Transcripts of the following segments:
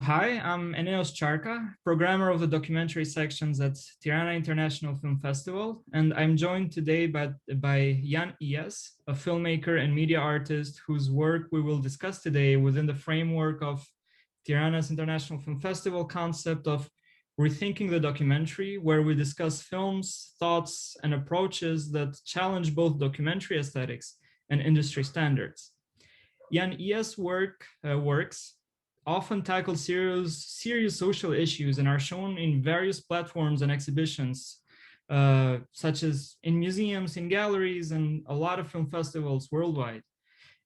Hi, I'm Eneos Çarka, programmer of the documentary sections at Tirana International Film Festival, and I'm joined today by Jan Ijäs, a filmmaker and media artist whose work we will discuss today within the framework of Tirana's International Film Festival concept of Rethinking the Documentary, where we discuss films, thoughts, and approaches that challenge both documentary aesthetics and industry standards. Jan Ijäs' works often tackle serious social issues and are shown in various platforms and exhibitions, such as in museums, in galleries, and a lot of film festivals worldwide.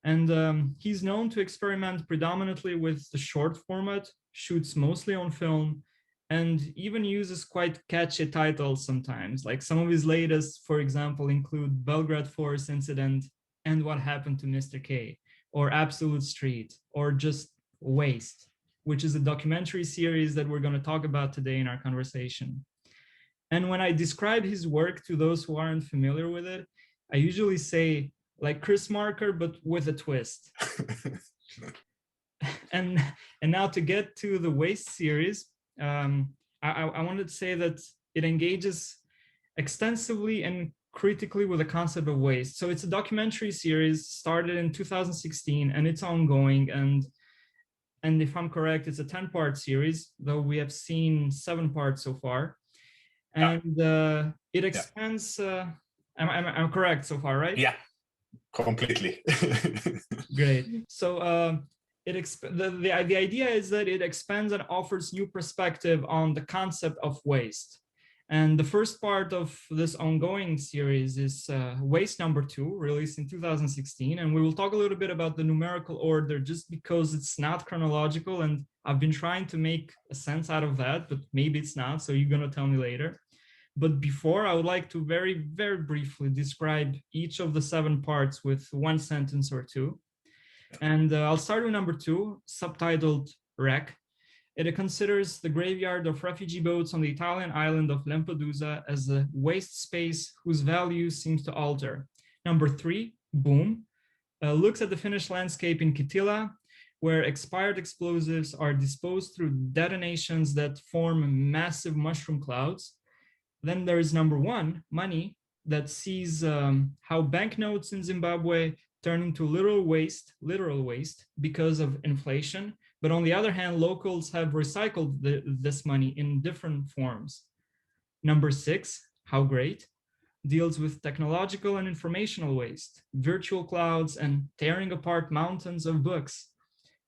And he's known to experiment predominantly with the short format, shoots mostly on film, and even uses quite catchy titles sometimes. Like some of his latest, for example, include Belgrade Forest Incident and What Happened to Mr. K, or Absolute Street, or just Waste, which is a documentary series that we're going to talk about today in our conversation. And when I describe his work to those who aren't familiar with it, I usually say like Chris Marker, but with a twist. and now to get to the Waste series, I wanted to say that it engages extensively and critically with the concept of waste. So it's a documentary series started in 2016 and it's ongoing. And if I'm correct, it's a 10-part series, though we have seen 7 parts so far. And it expands, I'm correct so far, right? Yeah, completely. Great. So the idea is that it expands and offers new perspective on the concept of waste. And the first part of this ongoing series is Waste number 2, released in 2016. And we will talk a little bit about the numerical order just because it's not chronological. And I've been trying to make a sense out of that, but maybe it's not. So you're going to tell me later. But before, I would like to very, very briefly describe each of the 7 parts with one sentence or two. And I'll start with number 2, subtitled Wreck. It considers the graveyard of refugee boats on the Italian island of Lampedusa as a waste space whose value seems to alter. Number 3, Boom, looks at the Finnish landscape in Kittilä, where expired explosives are disposed through detonations that form massive mushroom clouds. Then there is number 1, Money, that sees how banknotes in Zimbabwe turn into literal waste because of inflation. But on the other hand, locals have recycled this money in different forms. Number 6, How Great, deals with technological and informational waste, virtual clouds, and tearing apart mountains of books.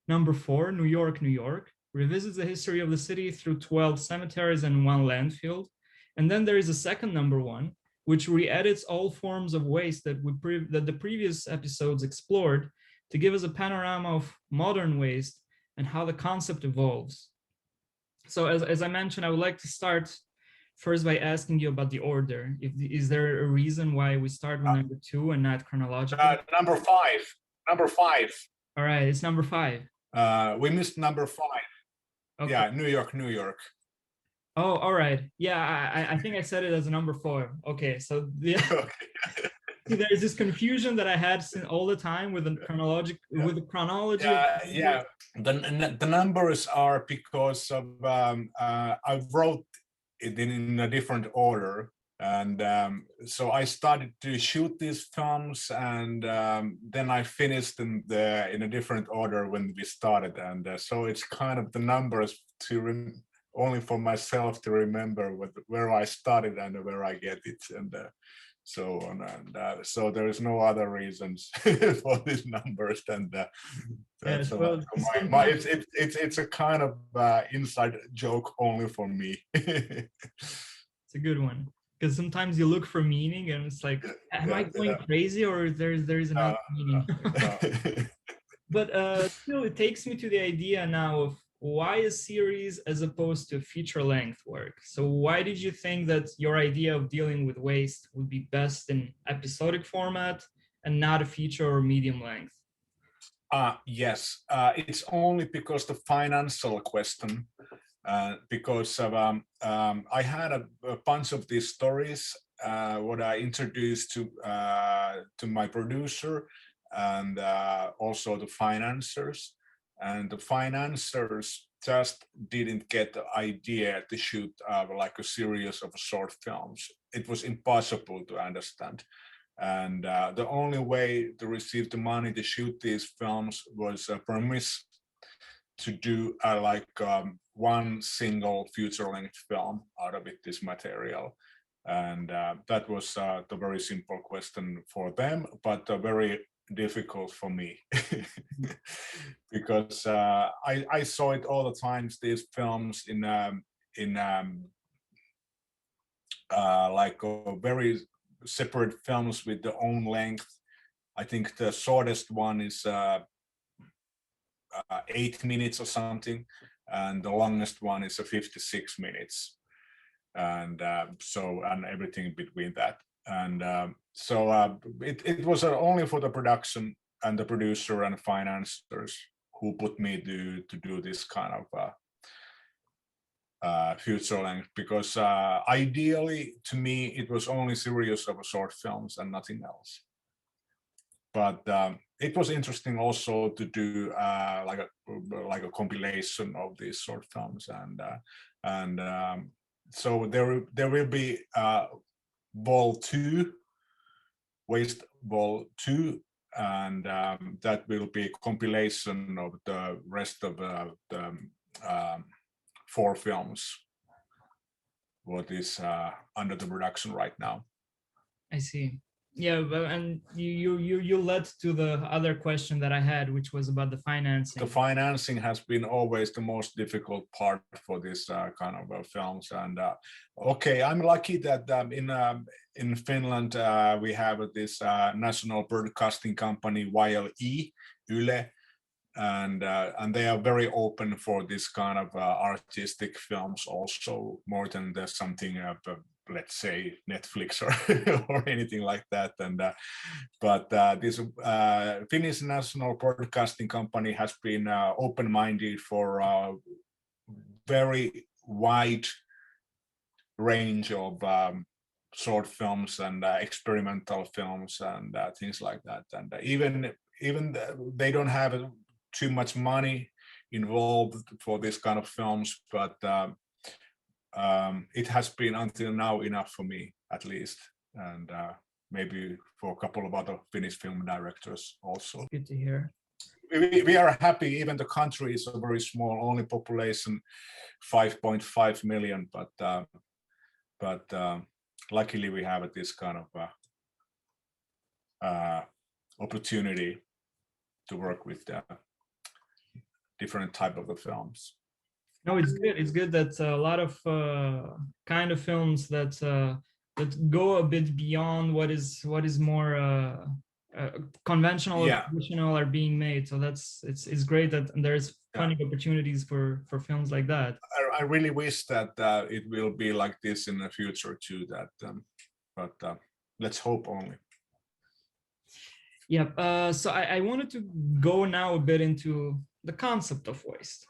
Number 4, New York, New York, revisits the history of the city through 12 cemeteries and 1 landfill. And then there is a second number 1, which re-edits all forms of waste that the previous episodes explored to give us a panorama of modern waste and how the concept evolves. So as I mentioned, I would like to start first by asking you about the order. Is there a reason why we start with number 2 and not chronological? Number 5. Number 5. All right, it's number 5. We missed number 5. Okay. Yeah, New York, New York. Oh, all right. Yeah, I think I said it as a number 4. Okay, so okay. There's this confusion that I had all the time with the chronology. Yeah. The numbers are because of I wrote it in a different order, and so I started to shoot these films, and then I finished in a different order when we started, and so it's kind of the numbers to only for myself to remember where I started and where I get it, and so on. And so there is no other reasons for these numbers than that. Yes, so it's a kind of inside joke only for me. It's a good one, because sometimes you look for meaning and it's like, am I going crazy, or there's another meaning? But still, it takes me to the idea now of why a series as opposed to feature-length work. So why did you think that your idea of dealing with waste would be best in episodic format and not a feature or medium length? Yes, it's only because the financial question. Because of, I had a bunch of these stories, what I introduced to my producer and also the financiers. And the financiers just didn't get the idea to shoot like a series of short films. It was impossible to understand. And the only way to receive the money to shoot these films was a promise to do one single feature-length film out of this material. And that was the very simple question for them, but very difficult for me because I saw it all the times, these films in like very separate films with their own length. I think the shortest one is 8 minutes or something, and the longest one is 56 minutes, and and everything between that. And it was only for the production and the producer and financiers who put me to do this kind of feature length, because ideally to me it was only series of short films and nothing else. But it was interesting also to do like a compilation of these short films, and so there will be Ball 2, Waste Ball 2, and that will be a compilation of the rest of the 4 films what is under the production right now. I see. Yeah, and you led to the other question that I had, which was about the financing. The financing has been always the most difficult part for this kind of films. And okay, I'm lucky that in Finland we have this national broadcasting company YLE, and they are very open for this kind of artistic films also, more than there's something let's say Netflix or anything like that. And but this Finnish national broadcasting company has been open-minded for a very wide range of short films and experimental films and things like that. And even they don't have too much money involved for this kind of films, but it has been until now enough for me, at least, and maybe for a couple of other Finnish film directors also. Good to hear. We are happy. Even the country is a very small, only population 5.5 million, but luckily we have this kind of opportunity to work with the different type of the films. No, it's good. It's good that a lot of kind of films that go a bit beyond what is more conventional or traditional are being made. So it's great that there's plenty of opportunities for films like that. I really wish that it will be like this in the future too. But let's hope only. Yeah. So I wanted to go now a bit into the concept of waste.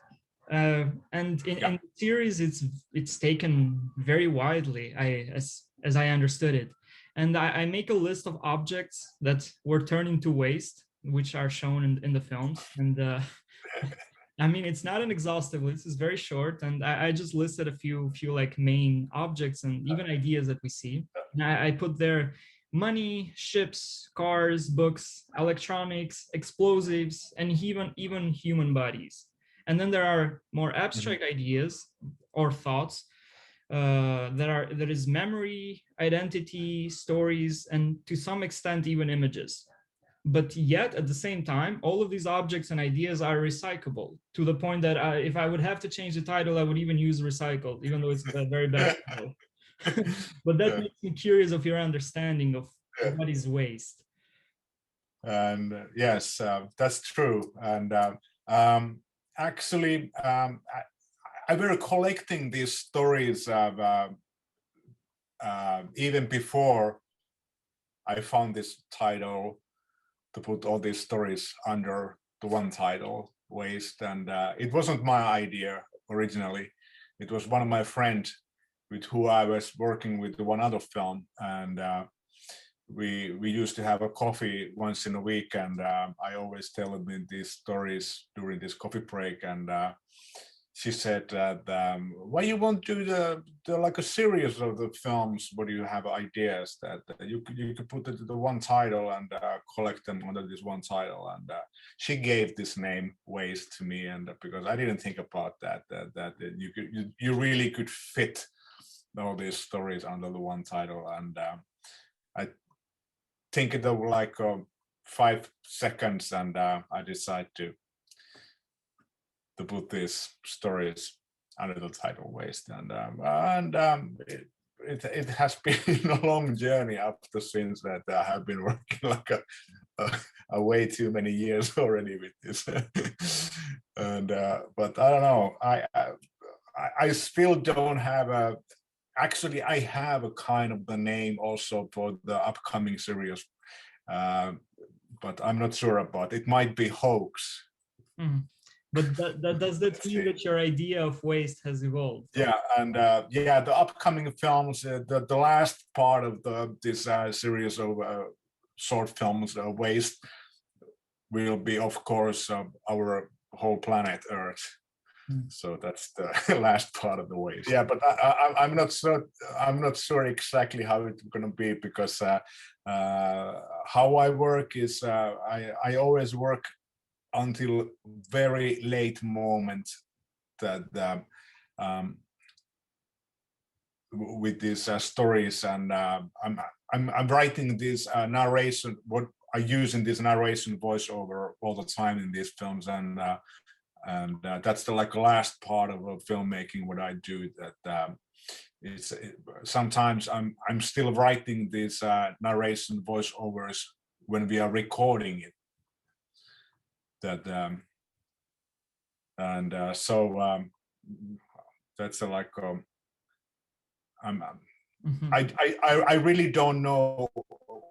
And in the series, it's taken very widely, as I understood it. And I make a list of objects that were turned into waste, which are shown in the films. And I mean, it's not an exhaustive list; it's very short. And I just listed a few like main objects and even ideas that we see. And I put there money, ships, cars, books, electronics, explosives, and even human bodies. And then there are more abstract ideas or thoughts. There is memory, identity, stories, and to some extent even images. But yet at the same time, all of these objects and ideas are recyclable, to the point that if I would have to change the title, I would even use recycled, even though it's a very bad title. But that makes me curious of your understanding of what is waste. And yes, that's true. And actually, I were collecting these stories even before I found this title to put all these stories under the one title, Waste. And it wasn't my idea originally. It was one of my friends with who I was working with one other film. And we used to have a coffee once in a week, and I always tell him these stories during this coffee break. And she said that why you won't do the like a series of the films where you have ideas that you could put it to one title and collect them under this one title, and she gave this name Waste to me, and because I didn't think about that you really could fit all these stories under the one title, and I think it over like 5 seconds, and I decided to put these stories under the title Waste, and it has been a long journey after since that I have been working like a way too many years already with this, and but I don't know, I still don't have a. Actually, I have a kind of the name also for the upcoming series, but I'm not sure about it. It might be Hoax. Mm. But does that mean that your idea of waste has evolved? Yeah, and yeah, the upcoming films, the last part of this series of short films, Waste, will be, of course, our whole planet Earth. So that's the last part of the Waste. Yeah, but I'm not sure. I'm not sure exactly how it's going to be, because how I work is I always work until very late moment that with these stories, and I'm writing this narration, what I use in this narration voiceover all the time in these films, and that's the like last part of filmmaking what I do. That sometimes I'm still writing these narration voiceovers when we are recording it. That and so that's like I really don't know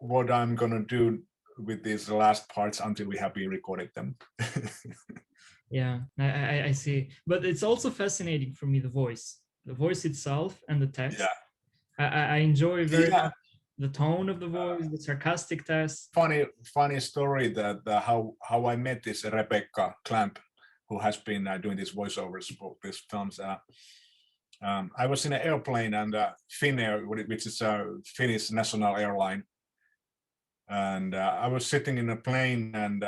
what I'm gonna do with these last parts until we have been recording them. Yeah, I see. But it's also fascinating for me, the voice itself and the text. Yeah. I enjoy very much the tone of the voice, the sarcastic text. Funny story that how I met this Rebecca Clamp, who has been doing these voiceovers for these films. I was in an airplane, and Finnair, which is a Finnish national airline, and I was sitting in a plane, and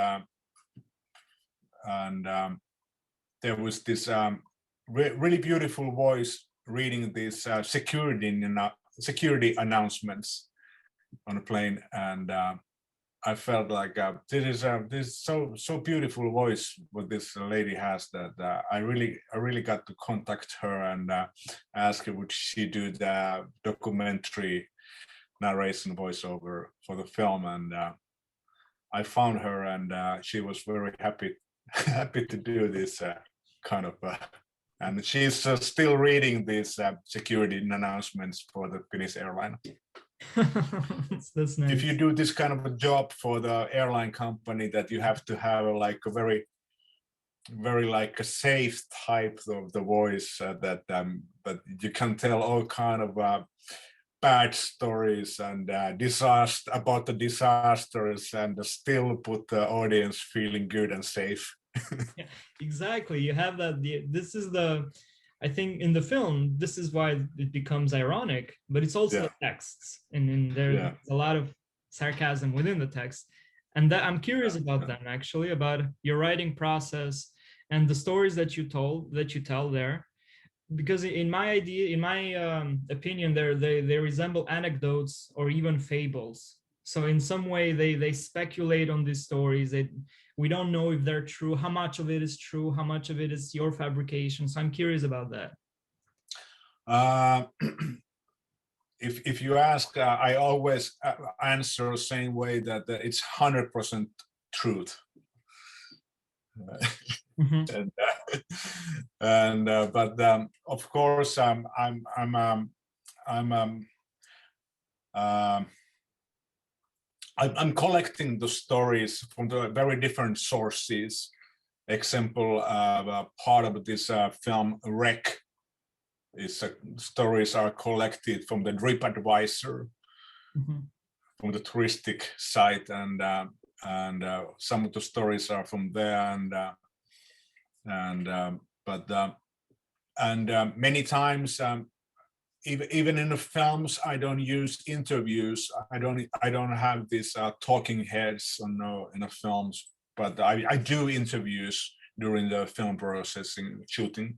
there was this really beautiful voice reading these security announcements on a plane, and I felt like this is so beautiful voice what this lady has, that I really got to contact her and ask her would she do the documentary narration voiceover for the film, and I found her, and she was very happy to do this kind of and she's still reading these security announcements for the Finnish airline. That's nice. If you do this kind of a job for the airline company, that you have to have like a very like a safe type of the voice, that you can tell all kind of bad stories and disaster about the disasters, and still put the audience feeling good and safe. Yeah, exactly. You have that. This is the, I think in the film, this is why it becomes ironic, but it's also the texts, and there's a lot of sarcasm within the text. And that I'm curious about that, actually, about your writing process and the stories that you tell there, because in my opinion, they resemble anecdotes or even fables. So in some way, they speculate on these stories. We don't know if they're true, how much of it is true, how much of it is your fabrication. So I'm curious about that. If you ask, I always answer the same way, that it's 100% truth. But of course, I'm collecting the stories from the very different sources. Example, part of this film Wreck is stories are collected from the TripAdvisor, from the touristic site, and some of the stories are from there, but many times, even in the films, I don't use interviews. I don't have these talking heads in the films, but I do interviews during the film processing, shooting.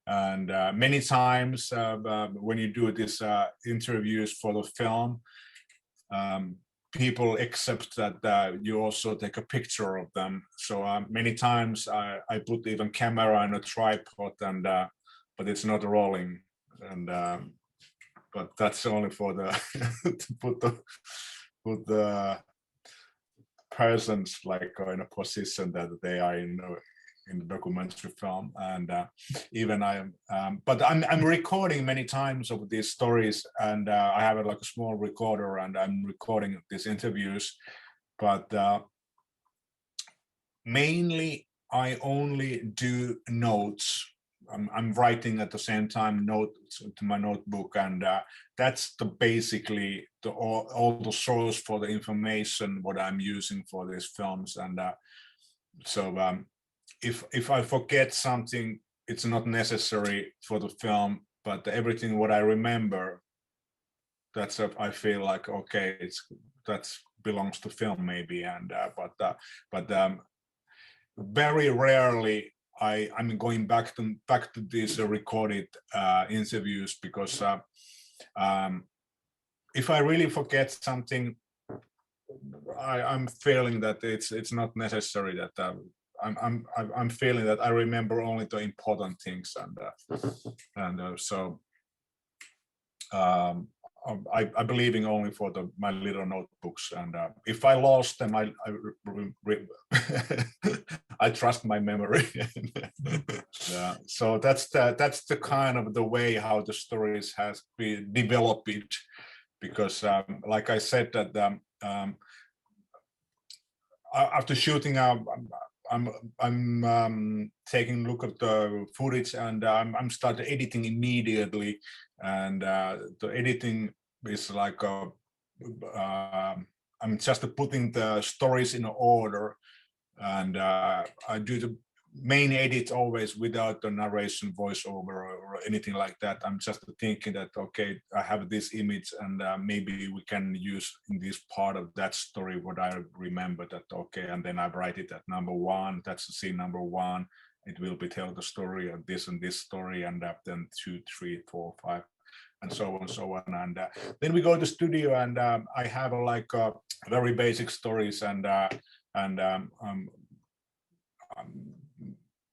And many times when you do these interviews for the film, people accept that you also take a picture of them. So many times I put even camera on a tripod, and but it's not rolling. And but that's only for the to put the persons like in a position that they are in the documentary film. And even but I'm recording many times of these stories, and I have like a small recorder, and I'm recording these interviews, but mainly I only do notes. I'm writing at the same time notes to my notebook, and that's basically all the source for the information what I'm using for these films. And so if I forget something, it's not necessary for the film, but everything what I remember, that's I feel like okay, that belongs to film maybe. And but very rarely I'm going back to these recorded interviews, because if I really forget something, I'm feeling that it's not necessary that I'm feeling that I remember only the important things, and so I believe in only for my little notebooks, and if I lost them, I trust my memory. So that's the kind of the way how the stories has been developed, because like I said that after shooting, I'm taking a look at the footage, and I'm starting editing immediately. And the editing is like I'm just putting the stories in order, and I do the main edit always without the narration, voiceover, or anything like that. I'm just thinking that okay, I have this image, and maybe we can use in this part of that story what I remember, that okay, and then I write it at number 1. That's the scene number 1. It will be tell the story of this and this story, and then 2, 3, 4, 5, and so on, so on. And then we go to the studio, and I have like very basic stories, and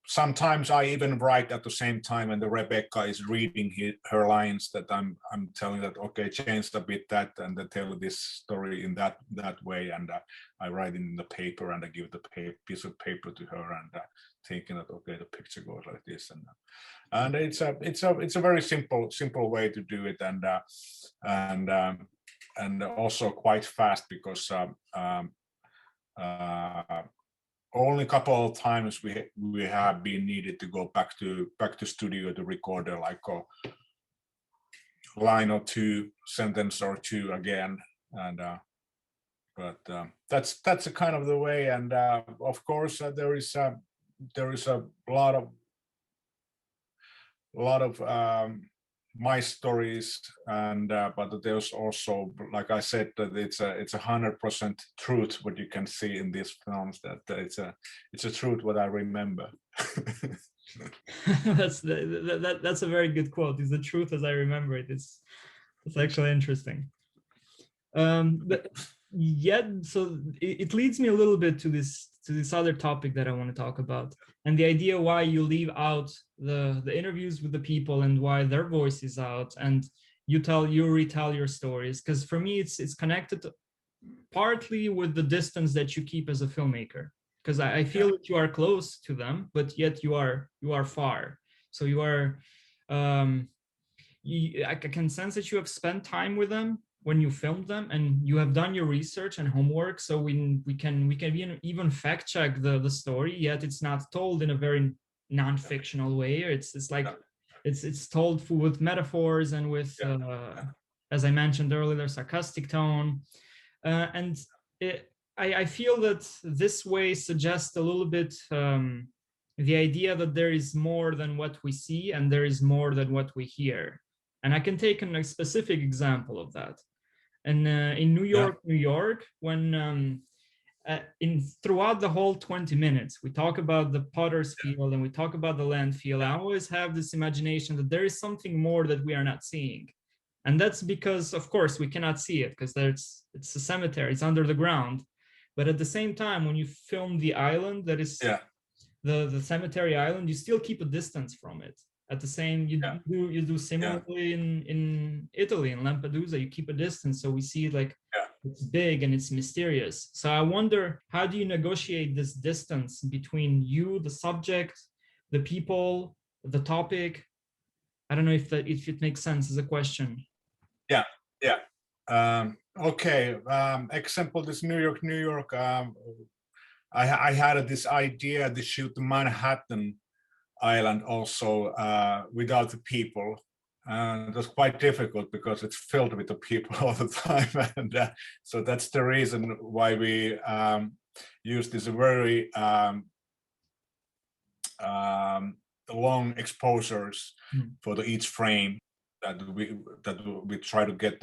sometimes I even write at the same time, and the Rebecca is reading her lines, that I'm telling that okay, change a bit that, and then tell this story in that way, and I write in the paper, and I give the piece of paper to her, and thinking that okay, the picture goes like this, and it's a very simple way to do it, and also quite fast, because only a couple of times we have been needed to go back to studio to record like a line or 2, sentence or 2 again, and but that's a kind of the way. And of course there is a lot of my stories, and but there's also, like I said, that it's 100% truth what you can see in these films, that it's a truth what I remember. That's a very good quote. It's the truth as I remember it. It's actually interesting. But yet, so it leads me a little bit to this other topic that I want to talk about, and the idea why you leave out the interviews with the people, and why their voice is out, and you retell your stories. Because for me, it's connected partly with the distance that you keep as a filmmaker, because I feel that you are close to them, but yet you are far. So you are I can sense that you have spent time with them when you filmed them, and you have done your research and homework, so we can even fact check the story, yet it's not told in a very non-fictional way. It's like it's told with metaphors, and with as I mentioned earlier, sarcastic tone, and I feel that this way suggests a little bit the idea that there is more than what we see and there is more than what we hear. And I can take a specific example of that. And in New York, when throughout the whole 20 minutes, we talk about the potter's field and we talk about the landfill. I always have this imagination that there is something more that we are not seeing. And that's because, of course, we cannot see it because it's a cemetery, it's under the ground. But at the same time, when you film the island that is the cemetery island, you still keep a distance from it. At the same, you do similarly in Italy, in Lampedusa, you keep a distance, so we see it like it's big and it's mysterious. So I wonder, how do you negotiate this distance between you, the subject, the people, the topic? I don't know if it makes sense as a question. Okay. Example, this New York. I had this idea to shoot the Manhattan Island also without the people. And it was quite difficult because it's filled with the people all the time. And so that's the reason why we use this very long exposures for each frame that we try to get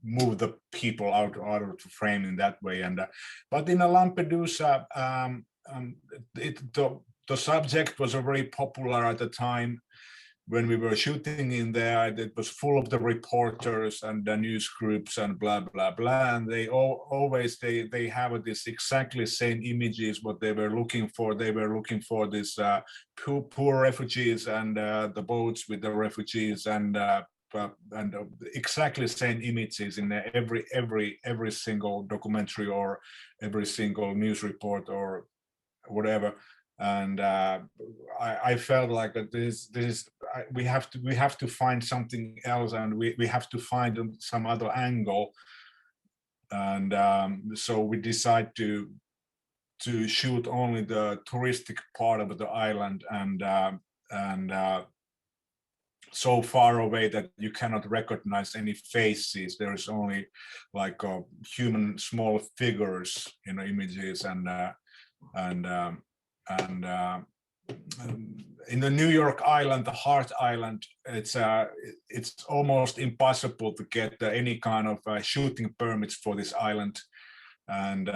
move the people out of the frame in that way. And but in Lampedusa, the subject was very popular at the time when we were shooting in there. It was full of the reporters and the news groups and blah blah blah, and they always have this exactly same images what they were looking for. They were looking for this poor refugees and the boats with the refugees and exactly same images in every single documentary or every single news report or whatever. And I felt like we have to find something else, and we have to find some other angle. And so we decide to shoot only the touristic part of the island, and so far away that you cannot recognize any faces. There is only like human small figures, images, and in the New York Island, the Heart Island, it's almost impossible to get any kind of shooting permits for this island, and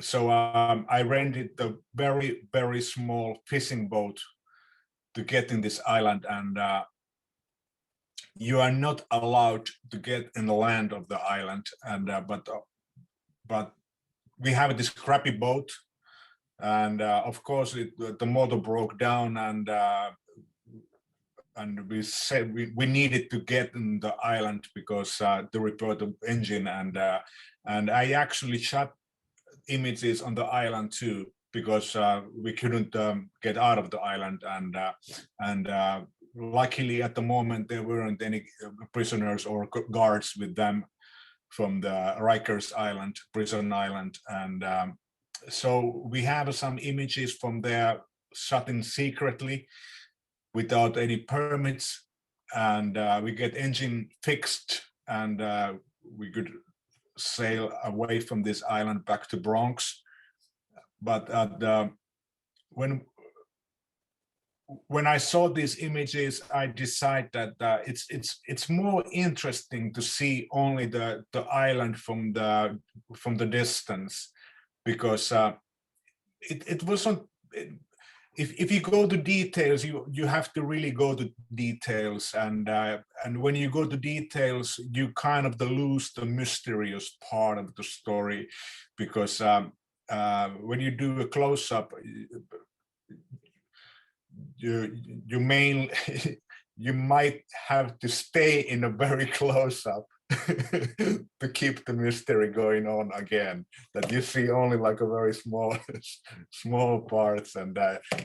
so I rented the very small fishing boat to get in this island, and you are not allowed to get in the land of the island, and but we have this crappy boat. And of course, the motor broke down, and we said we needed to get in the island because to repair the engine, and I actually shot images on the island too, because we couldn't get out of the island, and luckily at the moment there weren't any prisoners or guards with them from the Rikers Island, prison island, and so we have some images from there shot in secretly without any permits, and we get engine fixed, and we could sail away from this island back to Bronx. But when I saw these images, I decided that it's more interesting to see only the island from the distance, because it wasn't. If you go to details, you have to really go to details, and when you go to details, you kind of lose the mysterious part of the story, because when you do a close-up, you might have to stay in a very close-up to keep the mystery going on again, that you see only like a very small parts, and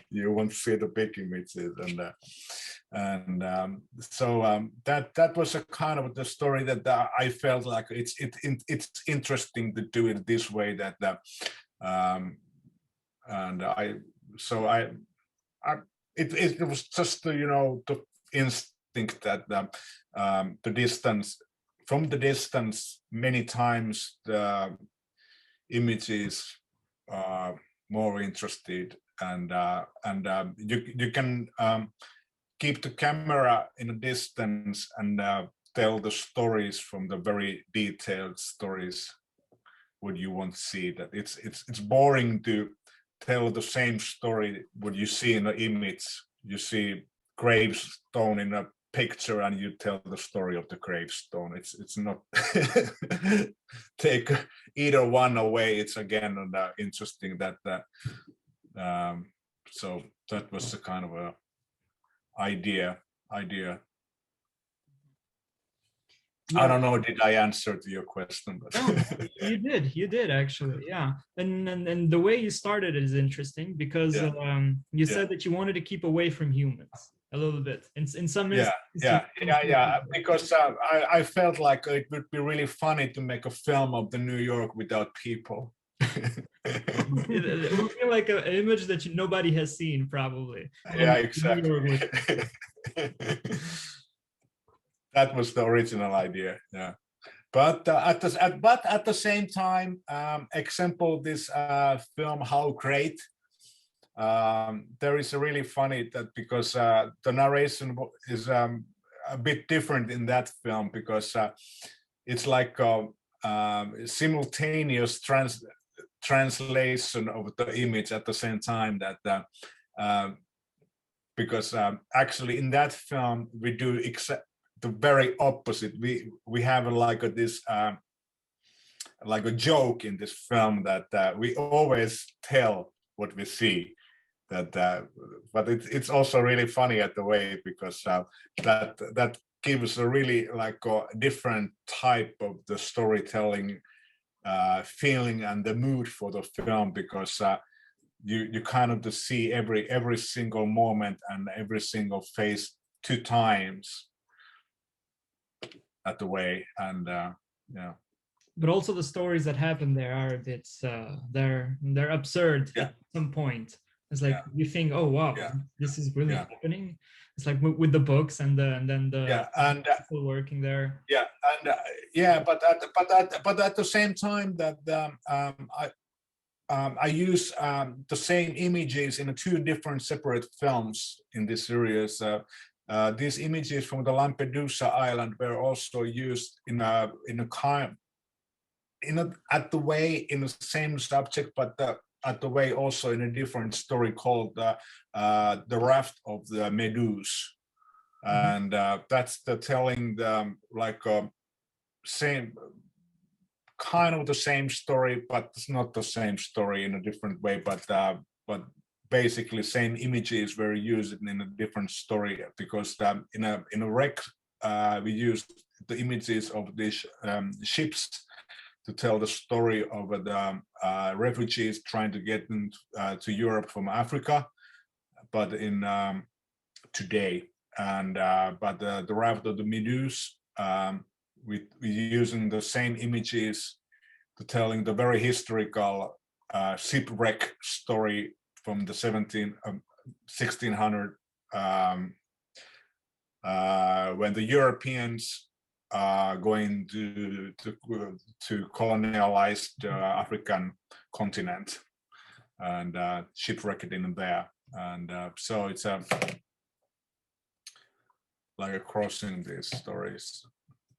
you won't see the big images, and so that was a kind of the story that I felt like it's interesting to do it this way, that and it was just the instinct that the distance. From the distance, many times the images more interested, and you can keep the camera in a distance and tell the stories from the very detailed stories what you want to see. That it's boring to tell the same story what you see in the image. You see gravestone in a picture and you tell the story of the gravestone. It's not take either one away. It's again interesting that so that was the kind of a idea. Yeah. I don't know, did I answer to your question? But no, you did actually, yeah. And the way you started is interesting because you said that you wanted to keep away from humans a little bit. In some instances, because I felt like it would be really funny to make a film of the New York without people. It would be like an image that nobody has seen, probably. Yeah, exactly. That was the original idea, yeah. But at the same time, example this film How Great. There is a really funny that because the narration is a bit different in that film because it's like a simultaneous translation of the image at the same time that because actually in that film we do the very opposite. We have like this like a joke in this film that we always tell what we see. That but it's also really funny at the way because that gives a really like a different type of the storytelling feeling and the mood for the film because you kind of see every single moment and every single face 2 times at the way, and yeah. But also the stories that happen there are a bit they're absurd at some point. It's like you think, oh wow, this is really happening. It's like with the books and then the people working there. But at the same time that I use the same images in 2 different separate films in this series. These images from the Lampedusa island were also used in the same subject, but at the way also in a different story called the Raft of the Medusa, and that's the telling the like same kind of the same story, but it's not the same story in a different way, but basically same images were used in a different story because in a wreck we used the images of these ships to tell the story of the refugees trying to get to Europe from Africa, but in today. And but the Raft of the Medusa, we using the same images to telling the very historical shipwreck story from the 1600 when the Europeans going to colonialize the African continent and shipwrecked in there, and so it's like a crossing these stories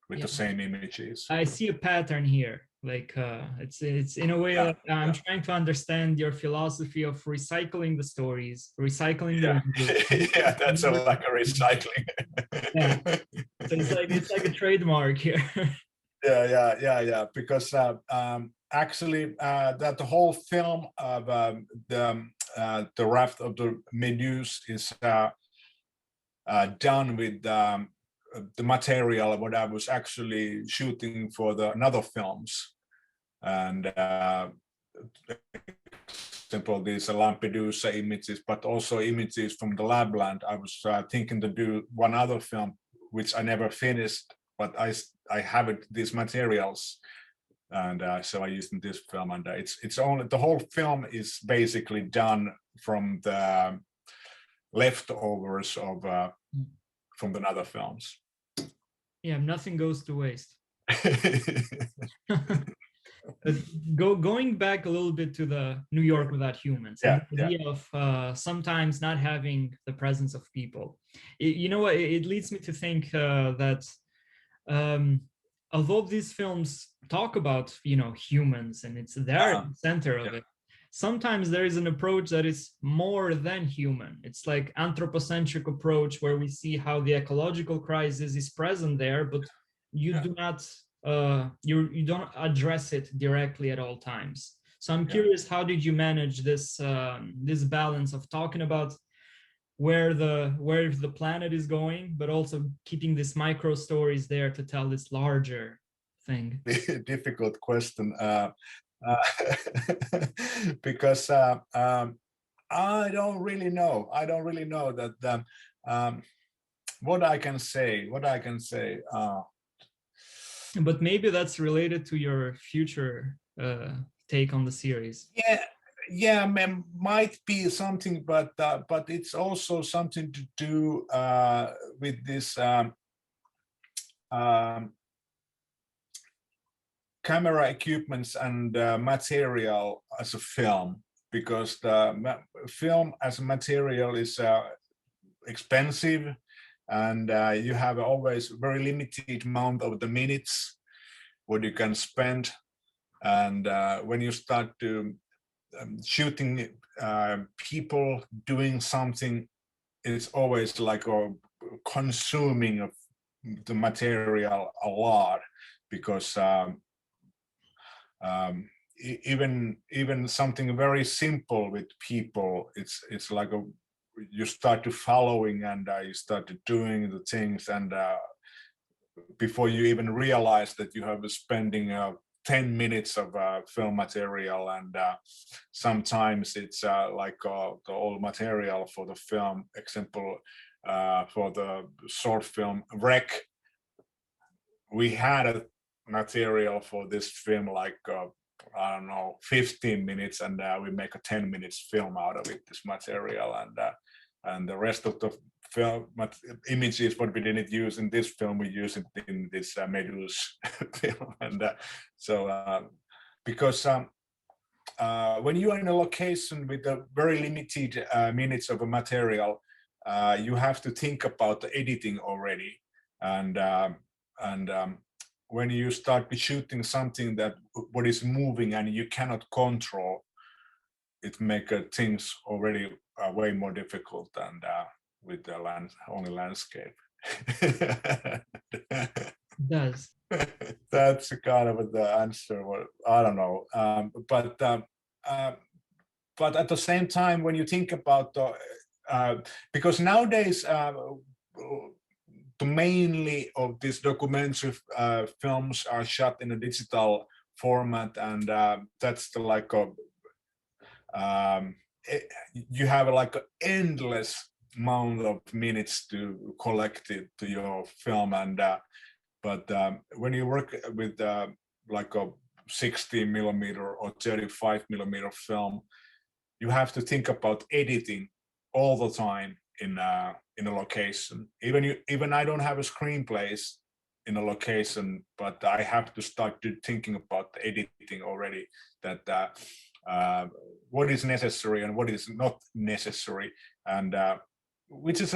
with the same images. I see a pattern here. Like it's in a way I'm trying to understand your philosophy of recycling the stories, recycling the images. Yeah, that's like a recycling. So it's like a trademark here. Yeah. Because actually, that the whole film of the Raft of the Medusa is done with the material what I was actually shooting for the another films, and simple these Lampedusa images, but also images from the Labland. I was thinking to do one other film which I never finished, but I have these materials, and so I used in this film, and it's only the whole film is basically done from the leftovers of from the other films. Yeah, nothing goes to waste. Going back a little bit to the New York Without Humans, and the idea of sometimes not having the presence of people. You know what? It leads me to think that although these films talk about, you know, humans and it's there at the center of it, sometimes there is an approach that is more than human. It's like anthropocentric approach where we see how the ecological crisis is present there, but you do not you don't address it directly at all times. So I'm curious, how did you manage this this balance of talking about where the planet is going, but also keeping these micro stories there to tell this larger thing? Difficult question, because I don't really know. I don't really know that what I can say. But maybe that's related to your future take on the series. Yeah, might be something, but it's also something to do with this camera equipments and material as a film, because the film as a material is expensive, and you have always very limited amount of the minutes what you can spend, and when you start to shooting people doing something, it's always like consuming of the material a lot, because even something very simple with people, it's like you start to following, and you start to doing the things, and before you even realize that you have spending 10 minutes of film material, and sometimes it's like the old material for the film. Example, for the short film Wreck, we had a material for this film like I don't know, 15 minutes, and we make a 10 minutes film out of it, this material, and the rest of the film images what we didn't use in this film, we use it in this Medus film, and because when you are in a location with a very limited minutes of a material, you have to think about the editing already, and when you start shooting something that what is moving and you cannot control, it makes things already way more difficult than with the only landscape. It does. That's kind of the answer. I don't know, but at the same time, when you think about because nowadays the mainly of these documentary films are shot in a digital format, and that's the like you have like an endless amount of minutes to collect it to your film, and but when you work with like a 60mm or 35mm film, you have to think about editing all the time in a location. Even I don't have a screenplays in a location, but I have to start thinking about the editing already, that what is necessary and what is not necessary, and which is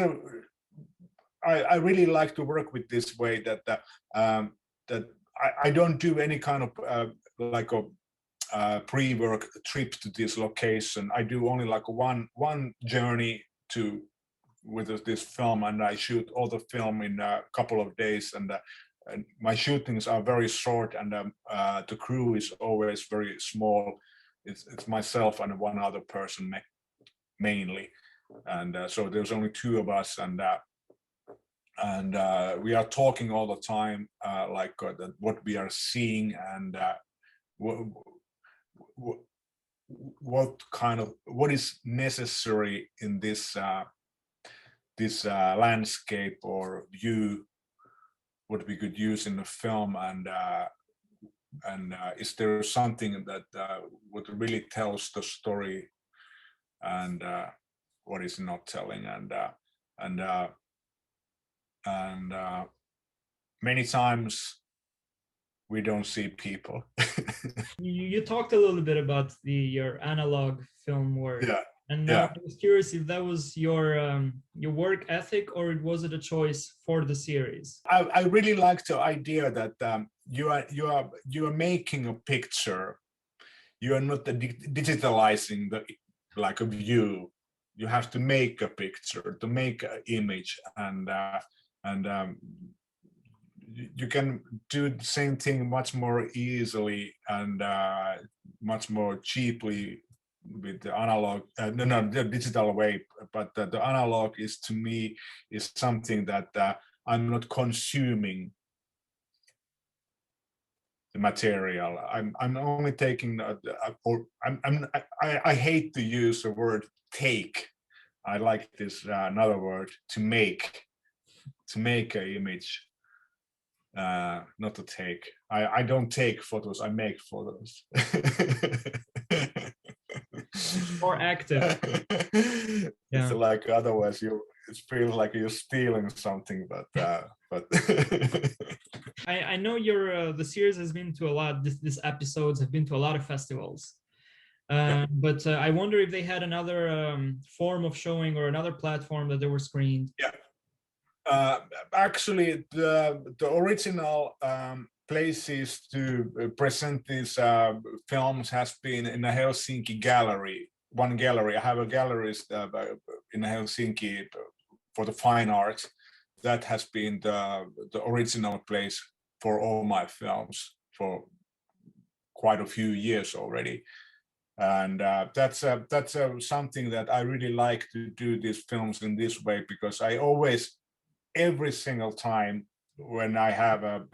I really like to work with this way, that that I don't do any kind of like a pre-work trip to this location. I do only like one journey with this film, and I shoot all the film in a couple of days, and my shootings are very short, and the crew is always very small. It's myself and one other person mainly, and so there's only two of us, and we are talking all the time, like what we are seeing, and what is necessary in this this landscape or view, what we could use in the film, and is there something that what really tells the story, and what is not telling, and many times we don't see people. You talked a little bit about your analog film work. Yeah. And now I was curious if that was your work ethic, or was it a choice for the series? I really like the idea that you are making a picture. You are not digitalizing a view. You have to make a picture, to make an image, and you can do the same thing much more easily and much more cheaply with the analog, the digital way. But the analog is, to me, is something that I'm not consuming the material. I'm only taking, I hate to use the word take. I like this another word, to make an image. Not to take. I don't take photos, I make photos. More active. It's like, otherwise it feels like you're stealing something, but I know the series has been to a lot, this episodes have been to a lot of festivals. But I wonder if they had another form of showing or another platform that they were screened. Yeah. Actually, the original places to present these films has been in the Helsinki gallery. One gallery. I have a gallerist in Helsinki for the fine arts. That has been the original place for all my films for quite a few years already. And that's something that I really like, to do these films in this way, because I always, every single time when I have a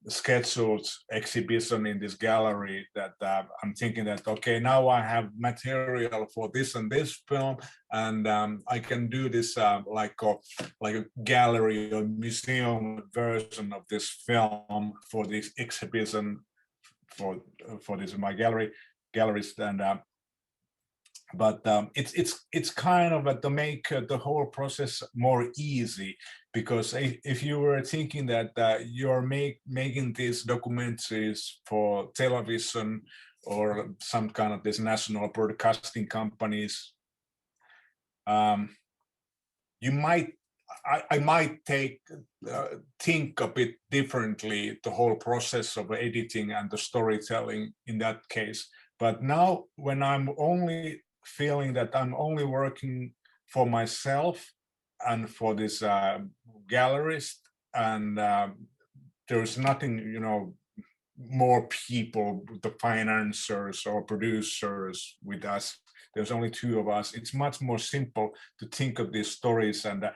scheduled exhibition in this gallery, that I'm thinking that, okay, now I have material for this and this film, and I can do this like a gallery or museum version of this film for this exhibition for this my galleries. And but it's kind of to make the whole process more easy, because if you were thinking that you're making these documentaries for television or some kind of this national broadcasting companies, you might, I might think a bit differently the whole process of editing and the storytelling in that case. But now, when I'm only feeling that I'm only working for myself and for this gallerist, and there's nothing, more people, the financiers or producers with us. There's only two of us. It's much more simple to think of these stories. And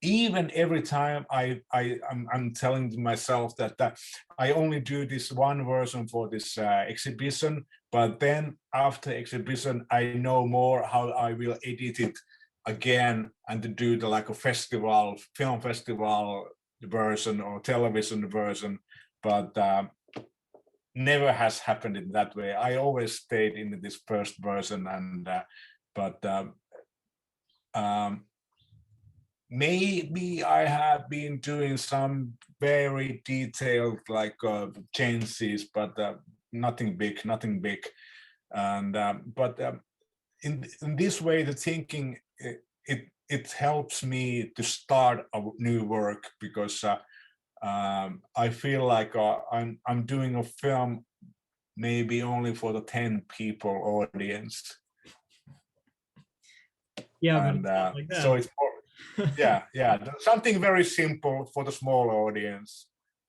even every time I'm telling myself that I only do this one version for this exhibition, but then after exhibition, I know more how I will edit it again and to do like a festival, film festival version or television version. But never has happened in that way. I always stayed in this first version, and maybe I have been doing some very detailed changes, but nothing big. And in this way, the thinking, it helps me to start a new work, because I feel like I'm doing a film maybe only for the 10 people audience. Yeah, and but like that. So it's more, yeah, something very simple for the small audience,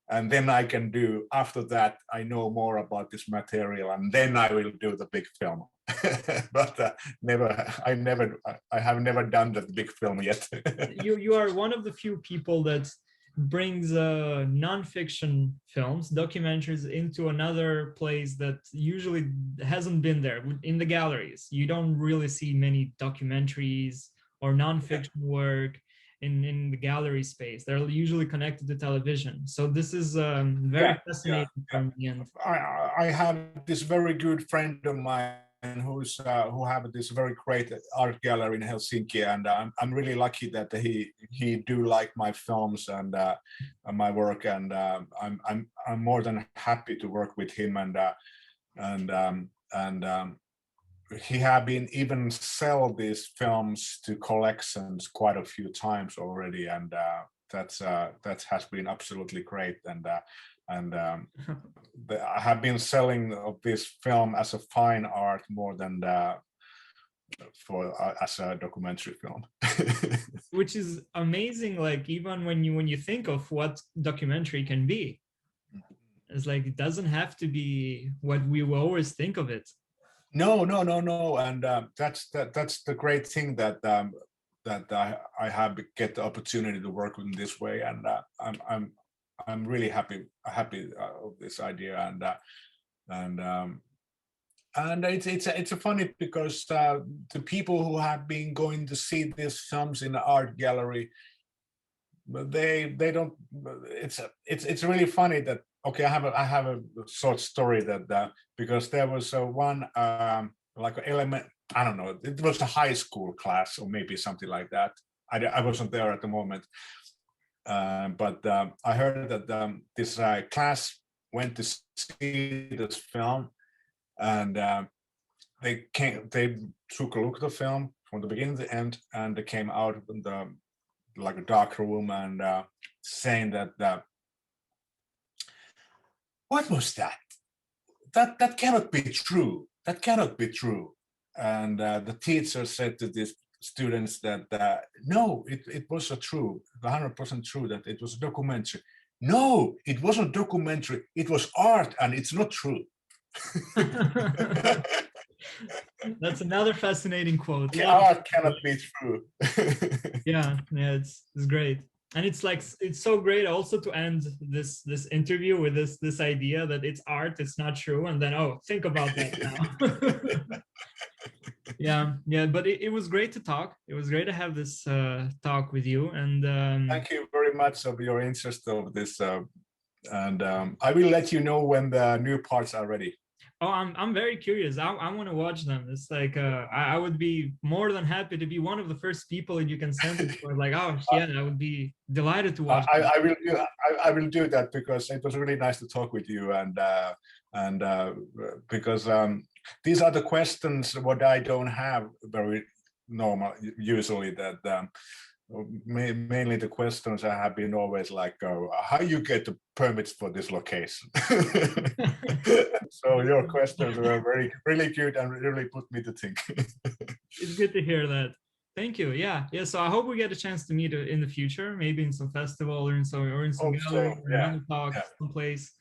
and then I can do, after that I know more about this material, and then I will do the big film. But I have never done the big film yet. You are one of the few people that brings non-fiction films, documentaries, into another place that usually hasn't been there. In the galleries, you don't really see many documentaries or non-fiction work in the gallery space. They're usually connected to television. So this is very fascinating for me. And I have this very good friend of mine who have this very great art gallery in Helsinki, and I'm really lucky that he do like my films and my work, and I'm more than happy to work with him, and he have been even sell these films to collections quite a few times already, and that has been absolutely great, and I have been selling of this film as a fine art more than as a documentary film. Which is amazing. Like even when you think of what documentary can be, it's like it doesn't have to be what we will always think of it. No, and that's the great thing that I have get the opportunity to work in this way, and I'm really happy of this idea, and it's a funny because the people who have been going to see these films in the art gallery, they don't. It's really funny that, okay, I have a short story that because there was one like an element, I don't know, it was a high school class or maybe something like that. I wasn't there at the moment, but I heard that this class went to see this film, and they took a look at the film from the beginning to the end, and they came out in the like a dark room and saying that what was that? That cannot be true. That cannot be true. And the teacher said to these students that no, it was a true, 100% true, that it was a documentary. No, it wasn't documentary. It was art, and it's not true. That's another fascinating quote. Art cannot be true. yeah, it's great. And it's like, it's so great also to end this interview with this idea that it's art, it's not true, and then, oh, think about that now. yeah, but it was great to talk. It was great to have this talk with you, and thank you very much of your interest of this, and I will let you know when the new parts are ready. Oh, I'm very curious. I want to watch them. It's like I would be more than happy to be one of the first people that you can send it for. Like, oh yeah, I would be delighted to watch. I will do that because it was really nice to talk with you, and because these are the questions what I don't have very normal usually, that mainly the questions I have been always like, how you get the permits for this location? So your questions were really good and really put me to think. It's good to hear that. Thank you. Yeah. So I hope we get a chance to meet in the future, maybe in some festival or in some gallery, or talk someplace.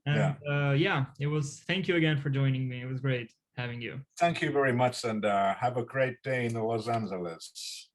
It was. Thank you again for joining me. It was great having you. Thank you very much, and have a great day in Los Angeles.